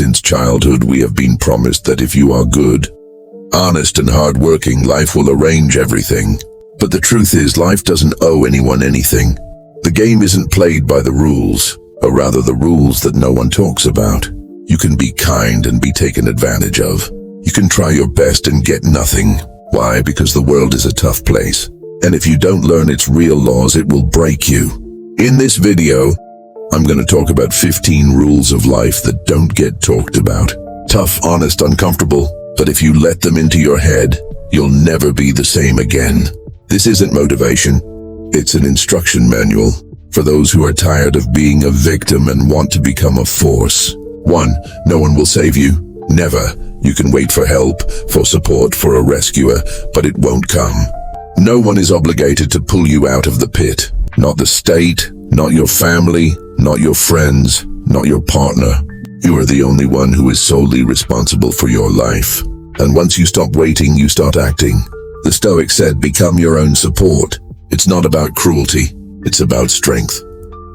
Since childhood, we have been promised that if you are good, honest and hardworking, life will arrange everything. But the truth is, life doesn't owe anyone anything. The game isn't played by the rules, or rather the rules that no one talks about. You can be kind and be taken advantage of. You can try your best and get nothing. Why? Because the world is a tough place. And if you don't learn its real laws, it will break you. In this video, I'm going to talk about 15 rules of life that don't get talked about. Tough, honest, uncomfortable, but if you let them into your head, you'll never be the same again. This isn't motivation. It's an instruction manual for those who are tired of being a victim and want to become a force. 1. No one will save you. Never. You can wait for help, for support, for a rescuer, but it won't come. No one is obligated to pull you out of the pit. Not the state, not your family, not your friends, not your partner. You are the only one who is solely responsible for your life. And once you stop waiting, you start acting. The Stoics said, become your own support. It's not about cruelty, it's about strength.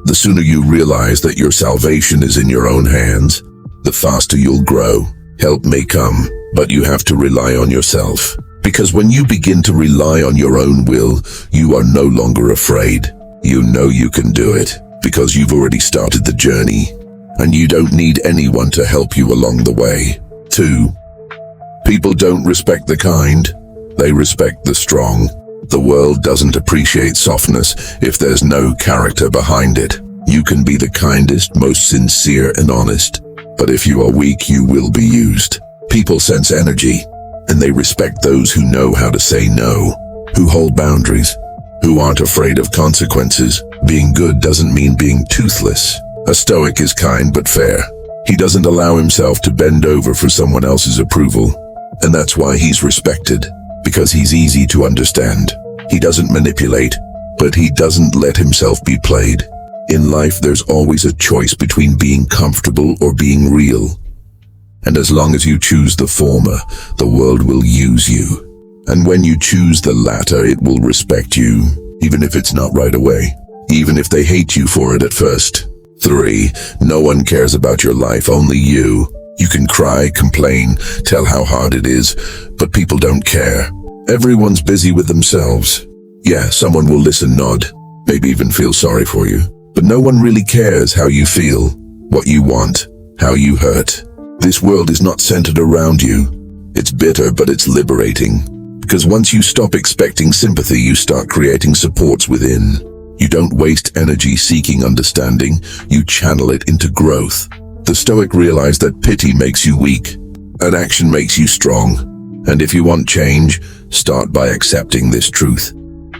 The sooner you realize that your salvation is in your own hands, the faster you'll grow. Help may come, but you have to rely on yourself. Because when you begin to rely on your own will, you are no longer afraid. You know you can do it, because you've already started the journey, and you don't need anyone to help you along the way. 2. People don't respect the kind, they respect the strong. The world doesn't appreciate softness if there's no character behind it. You can be the kindest, most sincere and honest, but if you are weak, you will be used. People sense energy, and they respect those who know how to say no, who hold boundaries, who aren't afraid of consequences. Being good doesn't mean being toothless. A Stoic is kind but fair. He doesn't allow himself to bend over for someone else's approval, and that's why he's respected, because he's easy to understand. He doesn't manipulate, but he doesn't let himself be played. In life, there's always a choice between being comfortable or being real. And as long as you choose the former, the world will use you. And when you choose the latter, it will respect you, even if it's not right away, even if they hate you for it at first. 3. No one cares about your life, only you. You can cry, complain, tell how hard it is, but people don't care. Everyone's busy with themselves. Yeah, someone will listen, nod, maybe even feel sorry for you. But no one really cares how you feel, what you want, how you hurt. This world is not centered around you. It's bitter, but it's liberating. Because once you stop expecting sympathy, you start creating supports within. You don't waste energy seeking understanding, you channel it into growth. The Stoic realized that pity makes you weak, and action makes you strong. And if you want change, start by accepting this truth.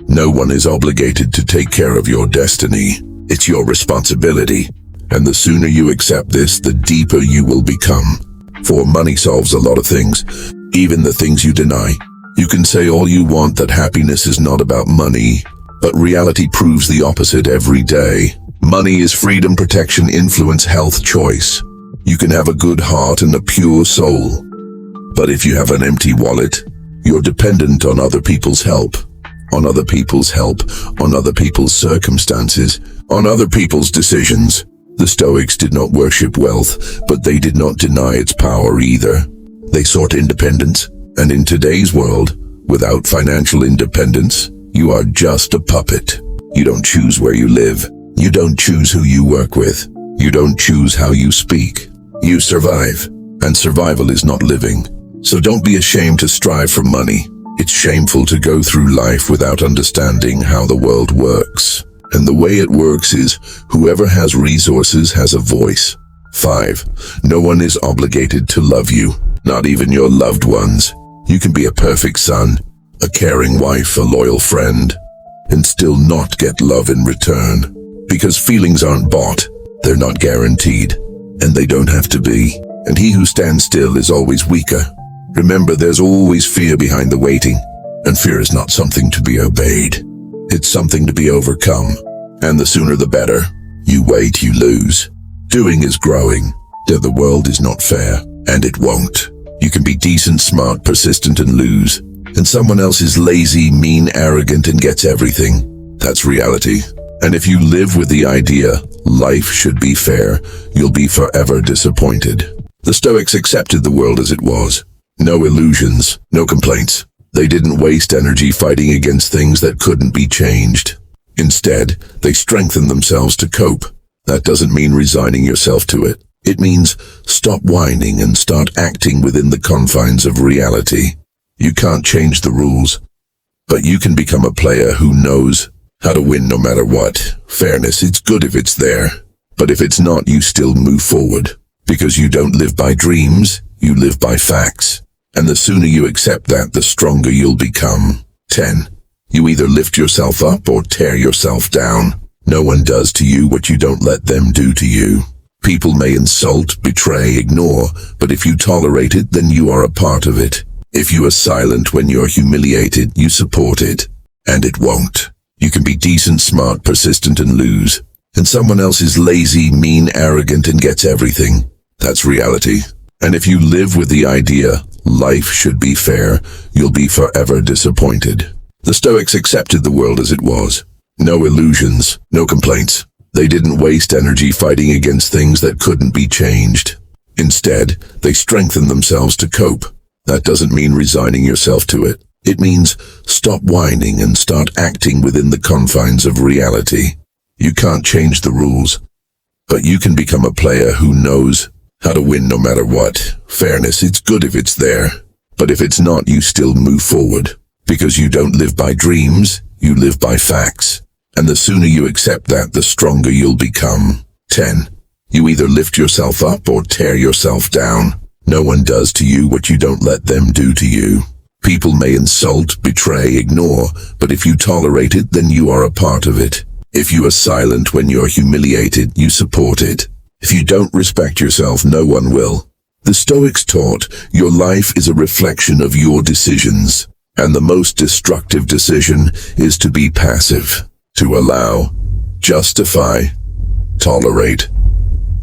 No one is obligated to take care of your destiny. It's your responsibility. And the sooner you accept this, the deeper you will become. For money solves a lot of things, even the things you deny. You can say all you want that happiness is not about money, but reality proves the opposite every day. Money is freedom, protection, influence, health, choice. You can have a good heart and a pure soul. But if you have an empty wallet, you're dependent on other people's help, on other people's circumstances, on other people's decisions. The Stoics did not worship wealth, but they did not deny its power either. They sought independence, and in today's world, without financial independence, you are just a puppet. You don't choose where you live. You don't choose who you work with. You don't choose how you speak. You survive, and survival is not living. So don't be ashamed to strive for money. It's shameful to go through life without understanding how the world works. And the way it works is, whoever has resources has a voice. 5. No one is obligated to love you, not even your loved ones. You can be a perfect son, a caring wife, a loyal friend, and still not get love in return. Because feelings aren't bought, they're not guaranteed, and they don't have to be. And he who stands still is always weaker. Remember, there's always fear behind the waiting, and fear is not something to be obeyed. It's something to be overcome, and the sooner the better. You wait, you lose. Doing is growing. The world is not fair, and it won't. You can be decent, smart, persistent, and lose, and someone else is lazy, mean, arrogant, and gets everything. That's reality. And if you live with the idea, life should be fair, you'll be forever disappointed. The Stoics accepted the world as it was. No illusions, no complaints. They didn't waste energy fighting against things that couldn't be changed. Instead, they strengthened themselves to cope. That doesn't mean resigning yourself to it. It means stop whining and start acting within the confines of reality. You can't change the rules, but you can become a player who knows how to win no matter what. Fairness, it's good if it's there, but if it's not, you still move forward. Because you don't live by dreams, you live by facts. And the sooner you accept that, the stronger you'll become. 10. You either lift yourself up or tear yourself down. No one does to you what you don't let them do to you. People may insult, betray, ignore, but if you tolerate it, then you are a part of it. If you are silent when you're humiliated, you support it. And it won't. You can be decent, smart, persistent, and lose. And someone else is lazy, mean, arrogant, and gets everything. That's reality. And if you live with the idea, life should be fair, you'll be forever disappointed. The Stoics accepted the world as it was. No illusions, no complaints. They didn't waste energy fighting against things that couldn't be changed. Instead, they strengthened themselves to cope. That doesn't mean resigning yourself to it. It means stop whining and start acting within the confines of reality. You can't change the rules, but you can become a player who knows how to win no matter what. Fairness, it's good if it's there, but if it's not, you still move forward. Because you don't live by dreams, you live by facts. And the sooner you accept that, the stronger you'll become. 10. You either lift yourself up or tear yourself down. No one does to you what you don't let them do to you. People may insult, betray, ignore, but if you tolerate it, then you are a part of it. If you are silent when you're humiliated, you support it. If you don't respect yourself, no one will. The Stoics taught your life is a reflection of your decisions, and the most destructive decision is to be passive, to allow, justify, tolerate.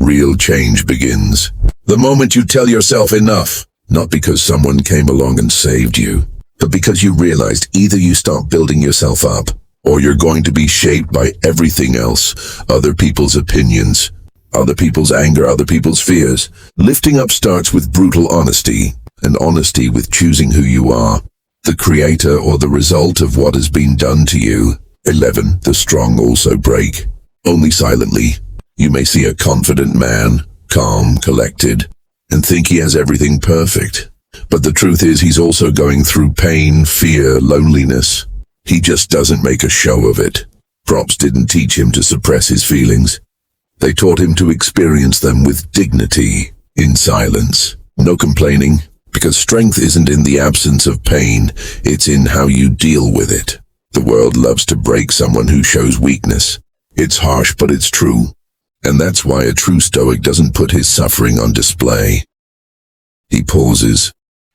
Real change begins the moment you tell yourself enough, not because someone came along and saved you, but because you realized either you stop building yourself up, or you're going to be shaped by everything else, other people's opinions, other people's anger, other people's fears. Lifting up starts with brutal honesty, and honesty with choosing who you are, the creator or the result of what has been done to you. 11. The strong also break, only silently. You may see a confident man, calm, collected, and think he has everything perfect. But the truth is he's also going through pain, fear, loneliness. He just doesn't make a show of it. Props didn't teach him to suppress his feelings. They taught him to experience them with dignity, in silence. No complaining, because strength isn't in the absence of pain, it's in how you deal with it. The world loves to break someone who shows weakness. It's harsh, but it's true. And that's why a true Stoic doesn't put his suffering on display. He pauses,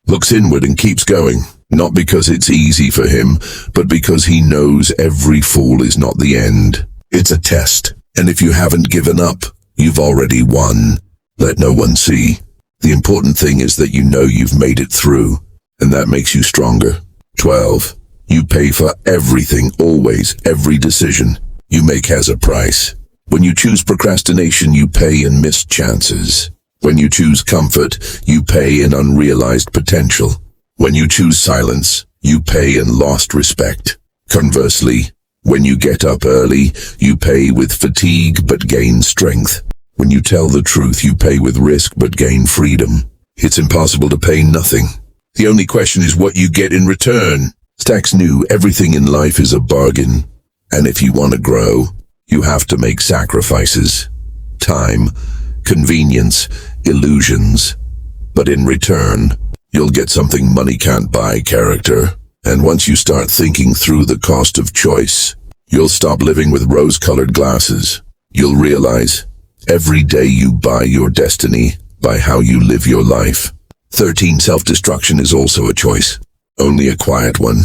looks inward and keeps going, not because it's easy for him, but because he knows every fall is not the end. It's a test, and if you haven't given up, you've already won. Let no one see. The important thing is that you know you've made it through, and that makes you stronger. 12. You pay for everything, always. Every decision you make has a price. When you choose procrastination, you pay in missed chances. When you choose comfort, you pay in unrealized potential. When you choose silence, you pay in lost respect. Conversely, when you get up early, you pay with fatigue but gain strength. When you tell the truth, you pay with risk but gain freedom. It's impossible to pay nothing. The only question is what you get in return. Stacks knew everything in life is a bargain. And if you want to grow, you have to make sacrifices. Time, convenience, illusions. But in return, you'll get something money can't buy: character. And once you start thinking through the cost of choice, you'll stop living with rose-colored glasses. You'll realize every day you buy your destiny by how you live your life. 13. Self-destruction is also a choice, only a quiet one.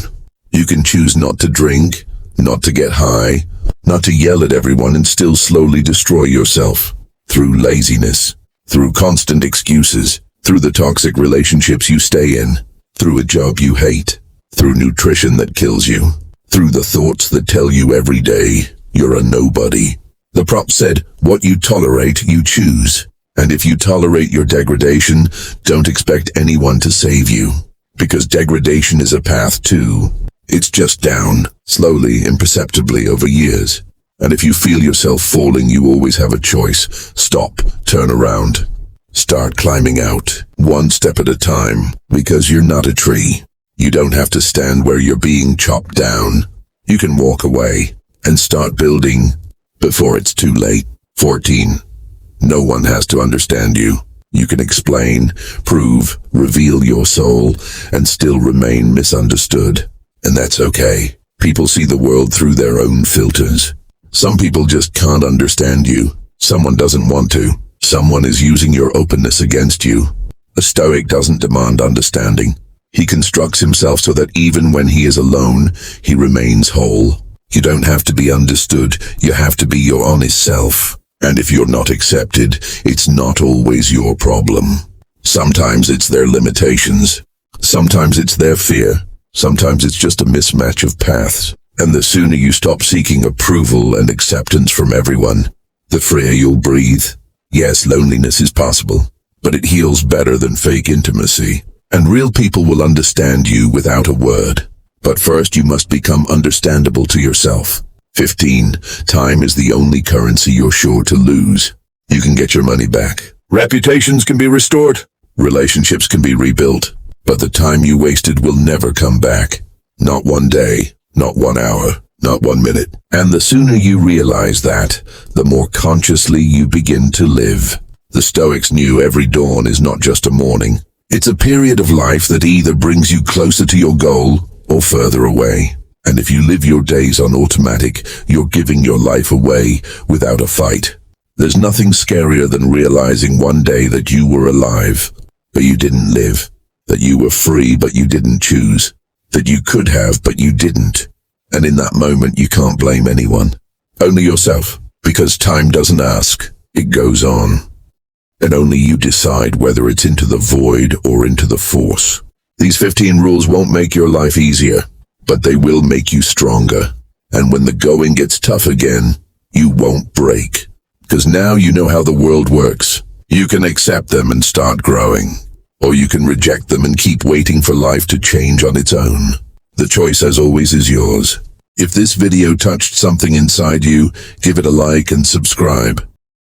You can choose not to drink, not to get high, not to yell at everyone, and still slowly destroy yourself. Through laziness, through constant excuses, through the toxic relationships you stay in, through a job you hate, through nutrition that kills you, through the thoughts that tell you every day you're a nobody. The prop said, what you tolerate, you choose. And if you tolerate your degradation, don't expect anyone to save you. Because degradation is a path too. It's just down, slowly, imperceptibly over years. And if you feel yourself falling, you always have a choice. Stop, turn around. Start climbing out, one step at a time, because you're not a tree. You don't have to stand where you're being chopped down. You can walk away and start building before it's too late. 14. No one has to understand you. You can explain, prove, reveal your soul, and still remain misunderstood. And that's okay. People see the world through their own filters. Some people just can't understand you. Someone doesn't want to. Someone is using your openness against you. A Stoic doesn't demand understanding. He constructs himself so that even when he is alone, he remains whole. You don't have to be understood. You have to be your honest self. And if you're not accepted, it's not always your problem. Sometimes it's their limitations. Sometimes it's their fear. Sometimes it's just a mismatch of paths. And the sooner you stop seeking approval and acceptance from everyone, the freer you'll breathe. Yes, loneliness is possible, but it heals better than fake intimacy. And real people will understand you without a word. But first you must become understandable to yourself. 15. Time is the only currency you're sure to lose. You can get your money back. Reputations can be restored. Relationships can be rebuilt. But the time you wasted will never come back. Not one day, not 1 hour, not 1 minute. And the sooner you realize that, the more consciously you begin to live. The Stoics knew every dawn is not just a morning. It's a period of life that either brings you closer to your goal or further away. And if you live your days on automatic, you're giving your life away without a fight. There's nothing scarier than realizing one day that you were alive, but you didn't live. That you were free, but you didn't choose. That you could have, but you didn't. And in that moment, you can't blame anyone. Only yourself. Because time doesn't ask. It goes on. And only you decide whether it's into the void or into the force. These 15 rules won't make your life easier, but they will make you stronger. And when the going gets tough again, you won't break. Because now you know how the world works. You can accept them and start growing. Or you can reject them and keep waiting for life to change on its own. The choice, as always, is yours. If this video touched something inside you, give it a like and subscribe.